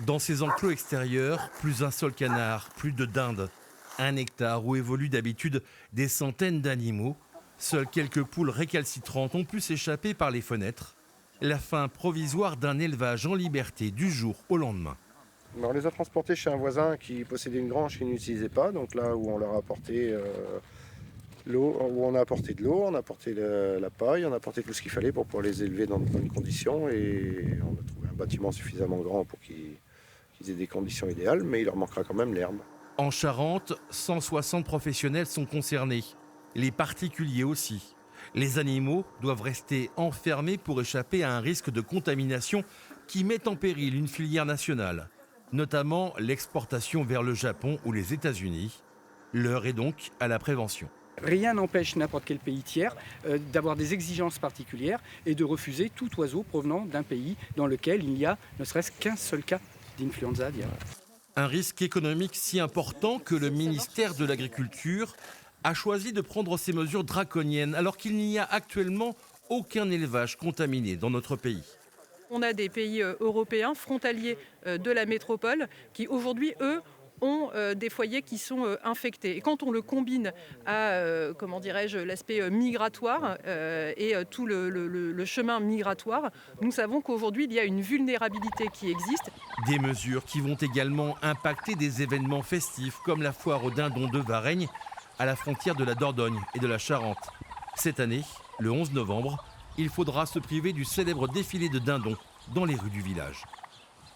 Dans ces enclos extérieurs, plus un seul canard, plus de dindes. Un hectare où évoluent d'habitude des centaines d'animaux. Seules quelques poules récalcitrantes ont pu s'échapper par les fenêtres. La fin provisoire d'un élevage en liberté du jour au lendemain. On les a transportés chez un voisin qui possédait une grange qu'il n'utilisait pas. Donc là où on leur a apporté l'eau, où on a apporté de l'eau, on a apporté la paille, on a apporté tout ce qu'il fallait pour pouvoir les élever dans de bonnes conditions. Et on a trouvé un bâtiment suffisamment grand pour qu'ils aient des conditions idéales, mais il leur manquera quand même l'herbe. En Charente, 160 professionnels sont concernés. Les particuliers aussi. Les animaux doivent rester enfermés pour échapper à un risque de contamination qui met en péril une filière nationale, notamment l'exportation vers le Japon ou les États-Unis. L'heure est donc à la prévention. Rien n'empêche n'importe quel pays tiers d'avoir des exigences particulières et de refuser tout oiseau provenant d'un pays dans lequel il n'y a ne serait-ce qu'un seul cas d'influenza aviaire. Un risque économique si important que le ministère de l'Agriculture a choisi de prendre ces mesures draconiennes alors qu'il n'y a actuellement aucun élevage contaminé dans notre pays. On a des pays européens frontaliers de la métropole qui aujourd'hui, eux, ont des foyers qui sont infectés. Et quand on le combine à l'aspect migratoire et tout le chemin migratoire, nous savons qu'aujourd'hui, il y a une vulnérabilité qui existe. Des mesures qui vont également impacter des événements festifs comme la foire au dindon de Varennes à la frontière de la Dordogne et de la Charente. Cette année, le 11 novembre, il faudra se priver du célèbre défilé de dindons dans les rues du village.